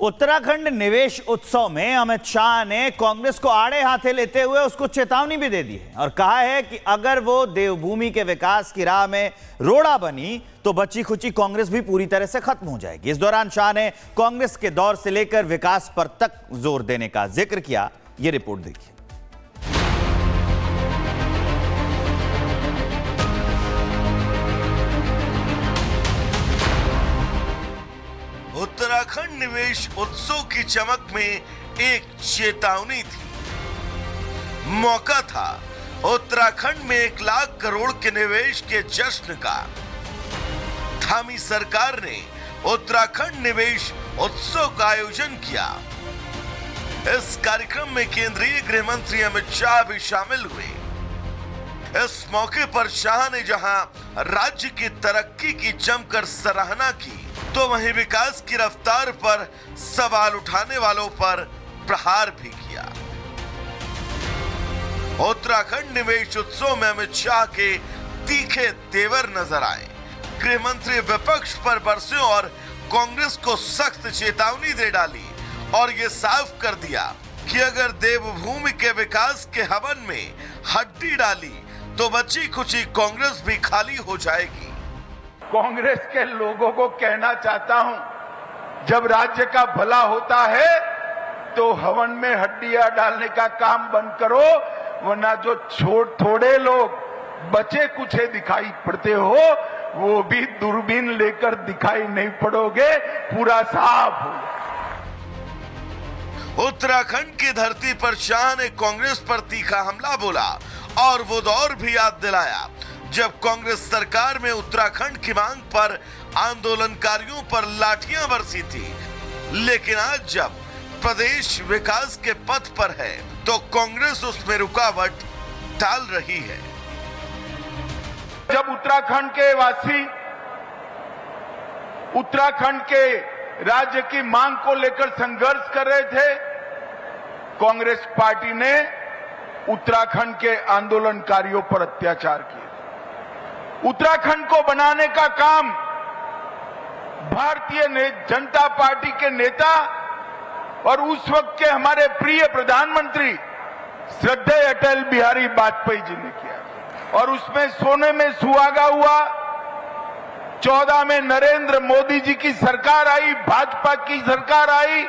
उत्तराखंड निवेश उत्सव में अमित शाह ने कांग्रेस को आड़े हाथे लेते हुए उसको चेतावनी भी दे दी है और कहा है कि अगर वो देवभूमि के विकास की राह में रोड़ा बनी तो बची खुची कांग्रेस भी पूरी तरह से खत्म हो जाएगी। इस दौरान शाह ने कांग्रेस के दौर से लेकर विकास पर तक जोर देने का जिक्र किया। ये रिपोर्ट देखिए। उत्तराखंड निवेश उत्सव की चमक में एक चेतावनी थी। मौका था उत्तराखंड में 1 लाख करोड़ के निवेश के जश्न का। धामी सरकार ने उत्तराखंड निवेश उत्सव का आयोजन किया। इस कार्यक्रम में केंद्रीय गृह मंत्री अमित शाह भी शामिल हुए। इस मौके पर शाह ने जहां राज्य की तरक्की की जमकर सराहना की तो वहीं विकास की रफ्तार पर सवाल उठाने वालों पर प्रहार भी किया। उत्तराखंड निवेश उत्सव में अमित शाह के तीखे तेवर नजर आए। गृह मंत्री विपक्ष पर बरसे और कांग्रेस को सख्त चेतावनी दे डाली और यह साफ कर दिया कि अगर देवभूमि के विकास के हवन में हड्डी डाली तो बची खुची कांग्रेस भी खाली हो जाएगी। कांग्रेस के लोगों को कहना चाहता हूं, जब राज्य का भला होता है तो हवन में हड्डियां डालने का काम बंद करो, वरना जो थोड़े लोग बचे कुछे दिखाई पड़ते हो वो भी दूरबीन लेकर दिखाई नहीं पड़ोगे, पूरा साफ हो। उत्तराखंड की धरती पर शाह ने कांग्रेस पर तीखा हमला बोला और वो दौर भी याद दिलाया जब कांग्रेस सरकार में उत्तराखंड की मांग पर आंदोलनकारियों पर लाठियां बरसी थी। लेकिन आज जब प्रदेश विकास के पथ पर है तो कांग्रेस उसमें रुकावट डाल रही है। जब उत्तराखंड के वासी उत्तराखंड के राज्य की मांग को लेकर संघर्ष कर रहे थे, कांग्रेस पार्टी ने उत्तराखंड के आंदोलनकारियों पर अत्याचार किए। उत्तराखंड को बनाने का काम भारतीय जनता पार्टी के नेता और उस वक्त के हमारे प्रिय प्रधानमंत्री श्रद्धेय अटल बिहारी वाजपेयी जी ने किया और उसमें सोने में सुहागा हुआ। 14 में नरेंद्र मोदी जी की सरकार आई, भाजपा की सरकार आई,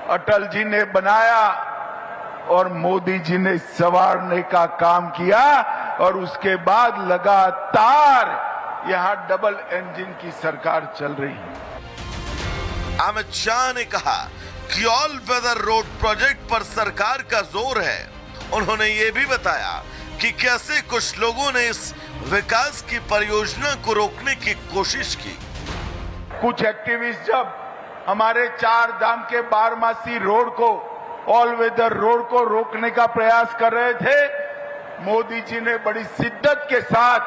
अटल जी ने बनाया और मोदी जी ने संवारने का काम किया और उसके बाद लगातार यहां डबल इंजन की सरकार चल रही है। अमित शाह ने कहा कि ऑल वेदर रोड प्रोजेक्ट पर सरकार का जोर है। उन्होंने ये भी बताया कि कैसे कुछ लोगों ने इस विकास की परियोजना को रोकने की कोशिश की। कुछ एक्टिविस्ट जब हमारे 4 धाम के बारमासी रोड को, ऑल वेदर रोड को रोकने का प्रयास कर रहे थे, मोदी जी ने बड़ी शिद्दत के साथ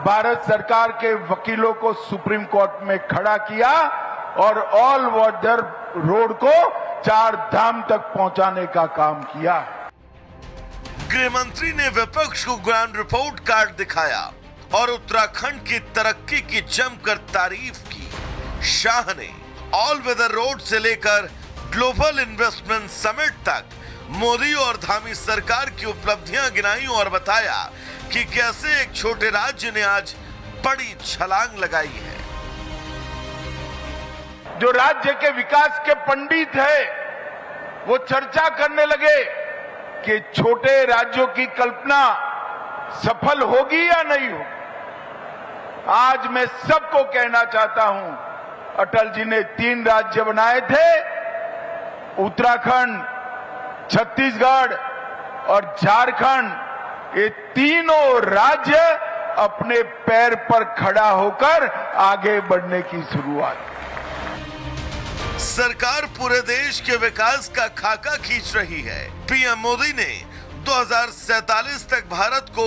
भारत सरकार के वकीलों को सुप्रीम कोर्ट में खड़ा किया और ऑल वेदर रोड को 4 धाम तक पहुंचाने का काम किया। गृह मंत्री ने विपक्ष को ग्राउंड रिपोर्ट कार्ड दिखाया और उत्तराखंड की तरक्की की जमकर तारीफ की। शाह ने ऑल वेदर रोड से लेकर ग्लोबल इन्वेस्टमेंट समिट तक मोदी और धामी सरकार की उपलब्धियां गिनाई और बताया कि कैसे एक छोटे राज्य ने आज बड़ी छलांग लगाई है। जो राज्य के विकास के पंडित है वो चर्चा करने लगे कि छोटे राज्यों की कल्पना सफल होगी या नहीं होगी। आज मैं सबको कहना चाहता हूं, अटल जी ने 3 राज्य बनाए थे, उत्तराखंड, छत्तीसगढ़ और झारखंड। ये तीनों राज्य अपने पैर पर खड़ा होकर आगे बढ़ने की शुरुआत। सरकार पूरे देश के विकास का खाका खींच रही है। पीएम मोदी ने 2047 तक भारत को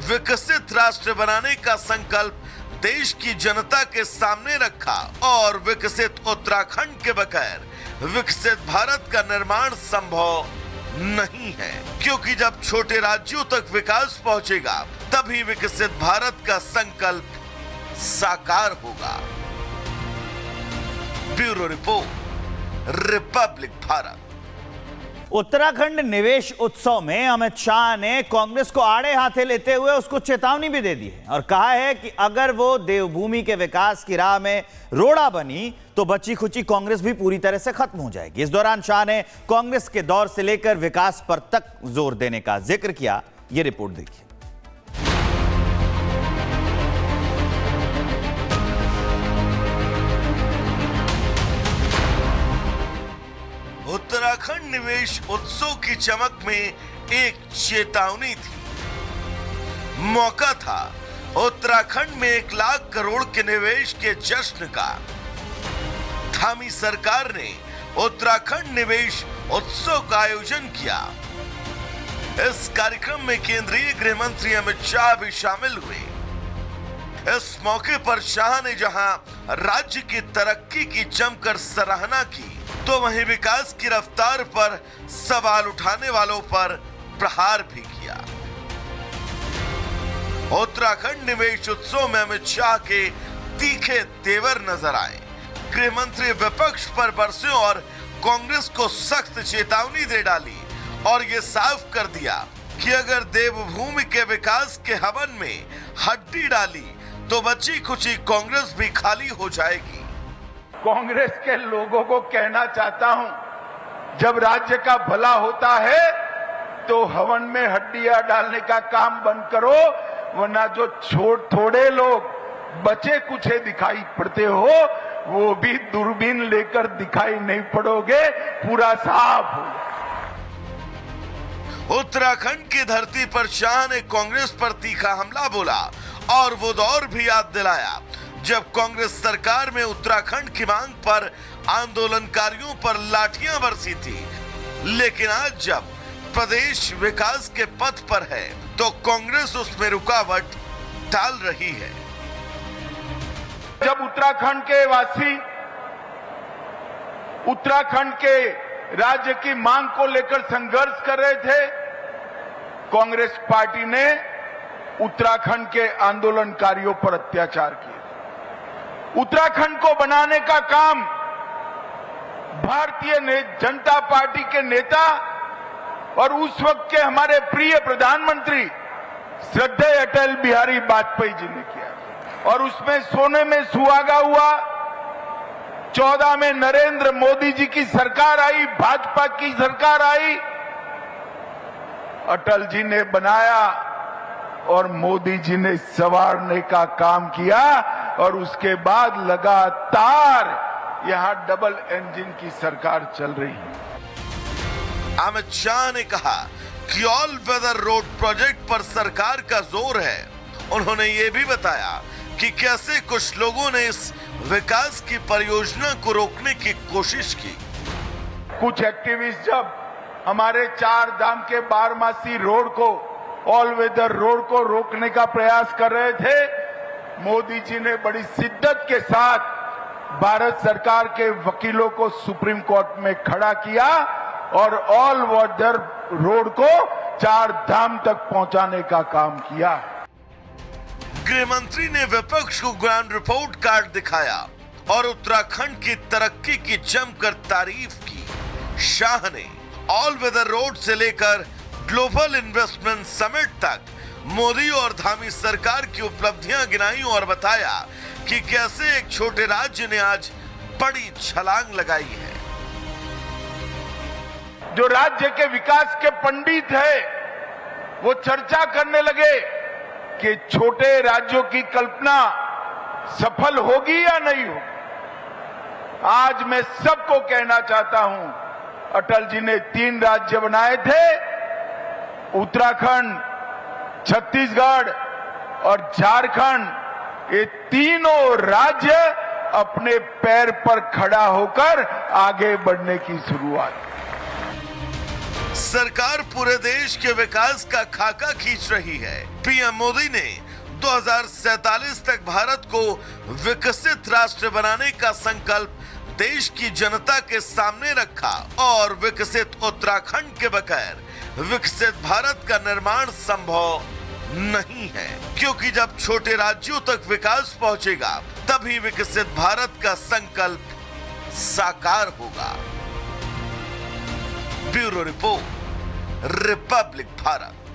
विकसित राष्ट्र बनाने का संकल्प देश की जनता के सामने रखा और विकसित उत्तराखंड के बगैर विकसित भारत का निर्माण संभव नहीं है, क्योंकि जब छोटे राज्यों तक विकास पहुंचेगा तभी विकसित भारत का संकल्प साकार होगा। Bureau report, Republic Bharat. Uttarakhand निवेश उत्सव में अमित शाह ने कांग्रेस को आड़े हाथे लेते हुए उसको चेतावनी भी दे दी है और कहा है कि अगर वो देवभूमि के विकास की राह में रोड़ा बनी तो बची खुची कांग्रेस भी पूरी तरह से खत्म हो जाएगी। इस दौरान शाह ने कांग्रेस के दौर से लेकर विकास पर तक जोर देने का जिक्र किया। यह रिपोर्ट देखिए। उत्तराखंड निवेश उत्सव की चमक में एक चेतावनी थी। मौका था उत्तराखंड में 1 लाख करोड़ के निवेश के जश्न का। धामी सरकार ने उत्तराखंड निवेश उत्सव का आयोजन किया। इस कार्यक्रम में केंद्रीय गृह मंत्री अमित शाह भी शामिल हुए। इस मौके पर शाह ने जहां राज्य की तरक्की की जमकर सराहना की तो वहीं विकास की रफ्तार पर सवाल उठाने वालों पर प्रहार भी किया। उत्तराखंड निवेश उत्सव में अमित शाह के तीखे तेवर नजर आए। गृह मंत्री विपक्ष पर बरसे और कांग्रेस को सख्त चेतावनी दे डाली और ये साफ कर दिया कि अगर देवभूमि के विकास के हवन में हड्डी डाली तो बची खुची कांग्रेस भी खाली हो जाएगी। कांग्रेस के लोगों को कहना चाहता हूं, जब राज्य का भला होता है तो हवन में हड्डियां डालने का काम बंद करो, वरना जो थोड़े लोग बचे कुछे दिखाई पड़ते हो वो भी दूरबीन लेकर दिखाई नहीं पड़ोगे, पूरा साफ हो। उत्तराखंड की धरती पर शाह ने कांग्रेस पर तीखा हमला बोला और वो दौर भी याद दिलाया जब कांग्रेस सरकार में उत्तराखंड की मांग पर आंदोलनकारियों पर लाठियां बरसी थी। लेकिन आज जब प्रदेश विकास के पथ पर है तो कांग्रेस उसमें रुकावट डाल रही है। जब उत्तराखंड के वासी उत्तराखंड के राज्य की मांग को लेकर संघर्ष कर रहे थे, कांग्रेस पार्टी ने उत्तराखंड के आंदोलनकारियों पर अत्याचार किए। उत्तराखंड को बनाने का काम भारतीय जनता पार्टी के नेता और उस वक्त के हमारे प्रिय प्रधानमंत्री श्रद्धेय अटल बिहारी वाजपेयी जी ने किया और उसमें सोने में सुहागा हुआ। 14 में नरेंद्र मोदी जी की सरकार आई, भाजपा की सरकार आई, अटल जी ने बनाया और मोदी जी ने संवारने का काम किया और उसके बाद लगातार यहां डबल इंजन की सरकार चल रही है। अमित शाह ने कहा कि ऑल वेदर रोड प्रोजेक्ट पर सरकार का जोर है। उन्होंने ये भी बताया कि कैसे कुछ लोगों ने इस विकास की परियोजना को रोकने की कोशिश की। कुछ एक्टिविस्ट जब हमारे 4 धाम के बारमासी रोड को, ऑल वेदर रोड को रोकने का प्रयास कर रहे थे, मोदी जी ने बड़ी शिद्दत के साथ भारत सरकार के वकीलों को सुप्रीम कोर्ट में खड़ा किया और ऑल वेदर रोड को 4 धाम तक पहुंचाने का काम किया। गृह मंत्री ने विपक्ष को ग्राउंड रिपोर्ट कार्ड दिखाया और उत्तराखंड की तरक्की की जमकर तारीफ की। शाह ने ऑल वेदर रोड से लेकर ग्लोबल इन्वेस्टमेंट समिट तक मोदी और धामी सरकार की उपलब्धियां गिनाई और बताया कि कैसे एक छोटे राज्य ने आज बड़ी छलांग लगाई है। जो राज्य के विकास के पंडित है वो चर्चा करने लगे कि छोटे राज्यों की कल्पना सफल होगी या नहीं होगी। आज मैं सबको कहना चाहता हूं, अटल जी ने 3 राज्य बनाए थे, उत्तराखंड, छत्तीसगढ़ और झारखंड। ये तीनों राज्य अपने पैर पर खड़ा होकर आगे बढ़ने की शुरुआत। सरकार पूरे देश के विकास का खाका खींच रही है। पीएम मोदी ने 2047 तक भारत को विकसित राष्ट्र बनाने का संकल्प देश की जनता के सामने रखा और विकसित उत्तराखंड के बगैर विकसित भारत का निर्माण संभव नहीं है, क्योंकि जब छोटे राज्यों तक विकास पहुंचेगा तभी विकसित भारत का संकल्प साकार होगा। Bureau report, Republic Bharat.